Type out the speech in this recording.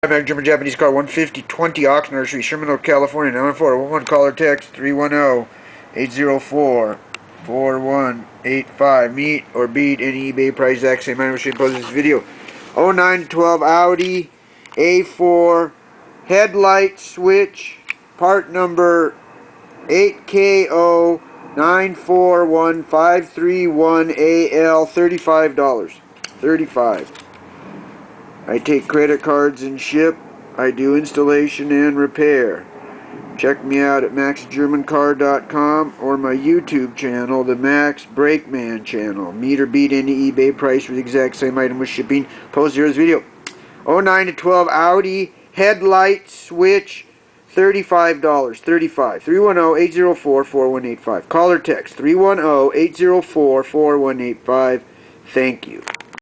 German Japanese car 15020 Ox Nursery, Sherman Oaks, California 91411. Caller text 310-804-4185. Meet or beat any eBay price. Exact same item. Should post this video. 0912 Audi A4 headlight switch, part number 8K0941531AL. $35. $35. I take credit cards and ship. I do installation and repair. Check me out at maxgermancar.com or my YouTube channel, the Max Brakeman channel. Meet or beat any eBay price for the exact same item with shipping. Post here's video. 09 to 12 Audi headlight switch, $35. $35. 310-804-4185. Call or text 310-804-4185. Thank you.